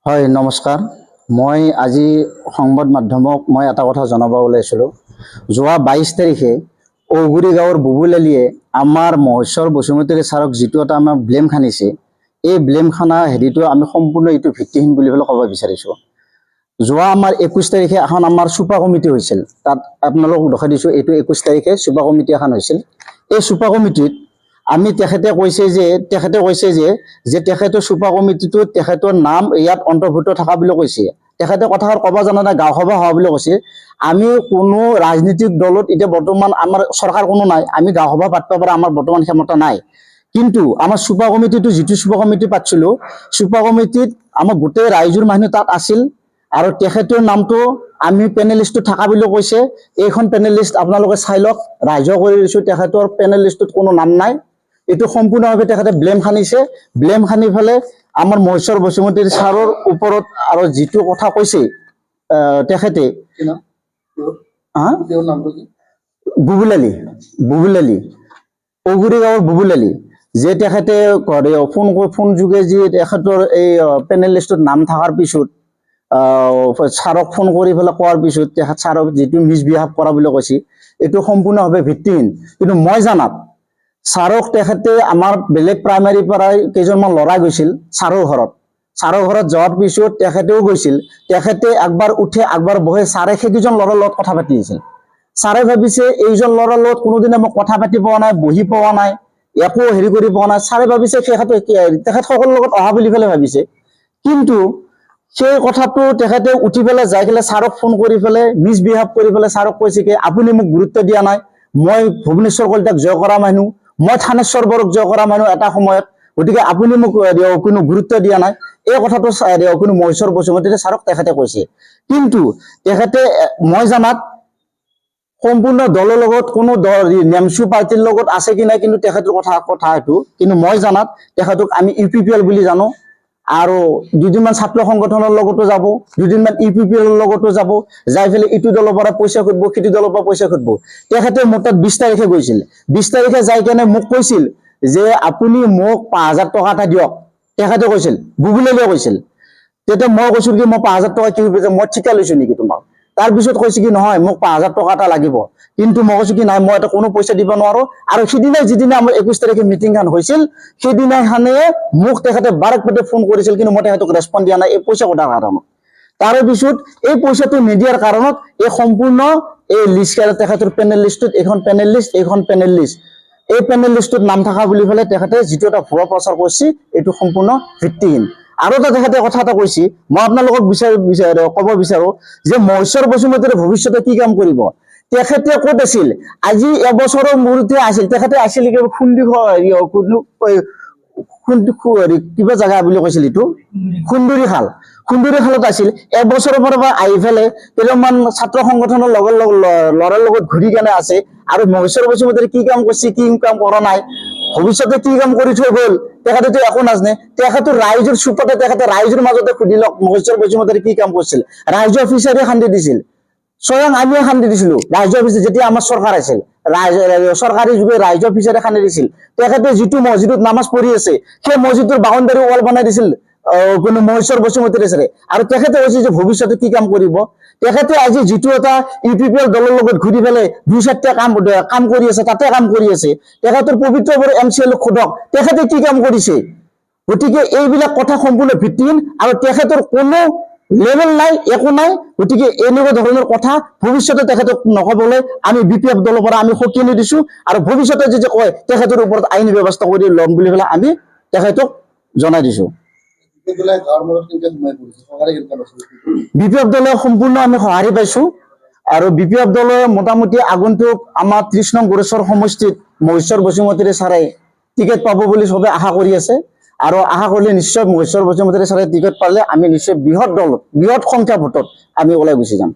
হয় নমস্কাৰ। মই আজি সংবাদ মাধ্যমক মই এটা কথা জনাব ওলাইছিলোঁ। যোৱা 22 তাৰিখে ঔগুৰি গাঁৱৰ বুবুল আলীয়ে আমাৰ মহেশ্বৰ বসুমতাৰী ছাৰক যিটো এটা আমাৰ ব্লেম খানিছে, এই ব্লেম খানা হেৰিটো আমি সম্পূৰ্ণ এইটো ভিত্তিহীন বুলি পেলাই ক'ব বিচাৰিছোঁ। যোৱা আমাৰ 21 তাৰিখে এখন আমাৰ চুপা কমিটি হৈছিল, তাত আপোনালোকক দেখাই দিছোঁ। এইটো 21 তাৰিখে চুপা কমিটি এখন হৈছিল। এই চুপা কমিটিত আমি তেখেতে কৈছে যে তেখেতৰ চুপা কমিটিটোত তেখেতৰ নাম ইয়াত অন্তৰ্ভুক্ত থকা বুলি কৈছে। তেখেতে কথাষাৰ ক'ব জানা নাই, গাঁও সভা হোৱা বুলি কৈছে। আমি কোনো ৰাজনীতিক দলত এতিয়া বৰ্তমান আমাৰ চৰকাৰ কোনো নাই, আমি গাঁও সভা পাতিব পৰা আমাৰ বৰ্তমান ক্ষমতা নাই। কিন্তু আমাৰ চুপা কমিটিটো যিটো চুপা কমিটি পাতিছিলোঁ, চুপা কমিটিত আমাৰ গোটেই ৰাইজৰ মানুহ তাত আছিল আৰু তেখেতৰ নামটো আমি পেনেলিষ্টত থকা বুলি কৈছে। এইখন পেনেলিষ্ট আপোনালোকে চাই লওক, ৰাইজক কৰি দিছোঁ, তেখেতৰ পেনেলিষ্টত কোনো নাম নাই। এইটো সম্পূৰ্ণভাৱে তেখেতে ব্লেম খানিছে। ব্লেম খানি পেলাই আমাৰ মহেশ্বৰ বসুমতাৰী ছাৰৰ ওপৰত আৰু যিটো কথা কৈছে তেখেতে বুবুল আলী ঔগুৰি গাঁৱৰ বুবুল আলী, যে তেখেতে ফোন যোগে যি তেখেতৰ এই পেনেলিষ্টত নাম থকাৰ পিছত ছাৰক ফোন কৰি পেলাই কোৱাৰ পিছত তেখেত ছাৰক যিটো মিছবিহেভ কৰা বুলি কৈছে, এইটো সম্পূৰ্ণভাৱে ভিত্তিহীন। কিন্তু মই জানাত ছাৰক তেখেতে আমাৰ বেলেগ প্ৰাইমাৰীৰ পৰাই কেইজনমান ল'ৰা গৈছিল ছাৰৰ ঘৰত যোৱাৰ পিছত তেখেতেও গৈছিল। তেখেতে একবাৰ উঠে একবাৰ বহে, ছাৰে সেইকেইজন ল'ৰাৰ লগত কথা পাতি আছিল। ছাৰে ভাবিছে এইজন ল'ৰাৰ লগত কোনোদিনে মই কথা পাতি পোৱা নাই, বহি পোৱা নাই, একো হেৰি কৰি পোৱা নাই। ছাৰে ভাবিছে তেখেতসকলৰ লগত অহা বুলি পেলাই ভাবিছে। কিন্তু সেই কথাটো তেখেতে উঠি পেলাই যাই পেলাই ছাৰক ফোন কৰি পেলাই মিছবিহেভ কৰি পেলাই ছাৰক কৈছে কি আপুনি মোক গুৰুত্ব দিয়া নাই, মই ভুৱনেশ্বৰ কলিতাক জয় কৰা মানুহ, মই থানেশ্বৰ বৰক জয় কৰা মানুহ এটা সময়ত, গতিকে আপুনি মোক কোনো গুৰুত্ব দিয়া নাই। এই কথাটো কোনো মহেশ্বৰ বসুমতাৰী ছাৰক তেখেতে কৈছে। কিন্তু তেখেতে মই জানাত সম্পূৰ্ণ দলৰ লগত কোনো নেমচু পাৰ্টিৰ লগত আছে কি নাই কিন্তু তেখেতৰ কথা এইটো, কিন্তু মই জানাত তেখেতক আমি UPPL বুলি জানো। আৰু দুদিনমান ছাত্ৰ সংগঠনৰ লগতো যাব, দুদিনমান UPPL লগতো যাব, যাই পেলাই ইটো দলৰ পৰা পইচা খুজিব, সিটো দলৰ পৰা পইচা খুজিব। তেখেতে মোৰ তাত 20 তাৰিখে গৈছিল। 20 তাৰিখে যাই কেনে মোক কৈছিল যে আপুনি মোক 5,000 টকা এটা দিয়ক। তেখেতে কৈছিল, বুবুল আলীয়ে কৈছিল। তেতিয়া মই কৈছো কি মই 5,000 টকা কি মই ঠিকা লৈছো নেকি তোমাক? তাৰপিছত কৈছে কি নহয় মোক 5,000 টকা এটা লাগিব। কিন্তু মই কৈছো কি নাই, মই এটা কোনো পইচা দিব নোৱাৰো। আৰু সিদিনা যিদিনা আমাৰ 21 তাৰিখে মিটিংখন হৈছিল, সেইদিনাখনে মোক তেখেতে বাৰেক ফোন কৰিছিল, কিন্তু মই তেখেতক ৰেছপন্স দিয়া নাই এই পইচা কটাৰ কাৰণত। তাৰে পিছত এই পইচাটো নিদিয়াৰ কাৰণত এই সম্পূৰ্ণ এই লিষ্ট তেখেতৰ পেনেল লিষ্টত এইখন পেনেল লিষ্ট এই পেনেল লিষ্টত নাম থকা বুলি পেলাই তেখেতে যিটো এটা ভুৱা প্ৰচাৰ কৰিছে, এইটো সম্পূৰ্ণ ভিত্তিহীন। আৰু এটা তেখেতে কথা এটা কৈছে, মই আপোনালোকক ক'ব বিচাৰো যে মহেশ্বৰ বসুমতাৰী ভৱিষ্যতে কি কাম কৰিব। তেখেতে ক'ত আছিল আজি এবছৰৰ মূৰতে আছিল, তেখেতে আছিল কিবা জাগা বুলি কৈছিল এইটো সুন্দৰী খালত আছিল। এবছৰৰ পৰা আহি পেলাই কেইজনমান ছাত্ৰ সংগঠনৰ ল'ৰাৰ লগত ঘূৰি কেনে আছে। আৰু মহেশ্বৰ বসুমতাৰী কি কাম কৰিছে, কি কাম কৰা নাই, ভৱিষ্যতে কি কাম কৰি থৈ গ'ল তেখেতেতো একো নাজানে। তেখেতৰ ৰাইজৰ চুপতে তেখেতে ৰাইজৰ মাজতে সুধি লওক মহেশ্বৰ বসুমতাৰী কি কাম কৰিছিল। ৰাইজৰ অফিচাৰে শান্তি দিছিল, স্বয়ং আমিও শান্তি দিছিলো। ৰাইজৰ অফিচাৰ যেতিয়া আমাৰ চৰকাৰ আছিল, চৰকাৰী যুগে ৰাইজৰ অফিচাৰে শান্তি দিছিল। তেখেতে যিটো মছজিদত নামাজ পঢ়ি আছে, সেই মছজিদৰ বাউণ্ডাৰী ৱাল বনাই দিছিল কোনো মহেশ্বৰ বসুমতাৰী ছাৰে। আৰু তেখেতে কৈছে যে ভৱিষ্যতে কি কাম কৰিব। তেখেতে আজি যিটো এটা UPPL দলৰ লগত ঘূৰি পেলাই 2-4টা কাম কৰি আছে, তাতে কাম কৰি আছে। তেখেতৰ পবিত্ৰ MCL সোধক তেখেতে কি কাম কৰিছে। গতিকে এইবিলাক কথা সম্পূৰ্ণ ভিত্তিহীন আৰু তেখেতৰ কোনো লেভেল নাই, একো নাই। গতিকে এনেকুৱা ধৰণৰ কথা ভৱিষ্যতে তেখেতক নকবলৈ আমি BPF দলৰ পৰা আমি সকিয়ানি দিছো। আৰু ভৱিষ্যতে যদি কয় তেখেতৰ ওপৰত আইনী ব্যৱস্থা কৰি ল'ম বুলি পেলাই আমি তেখেতক জনাই দিছো। BPF দলে সম্পূৰ্ণ আমি সঁহাৰি পাইছো। আৰু BPF দলে মোটামুটি আগন্তুক আমাৰ 30 নং গোৰেশ্বৰ সমষ্টিত মহেশ্বৰ বসুমতাৰী ছাৰে টিকেট পাব বুলি সবে আশা কৰি আছে। আৰু আশা কৰিলে নিশ্চয় মহেশ্বৰ বসুমতাৰী ছাৰে টিকেট পালে আমি নিশ্চয় বৃহৎ সংখ্যা ভোটত আমি ওলাই গুচি যাম।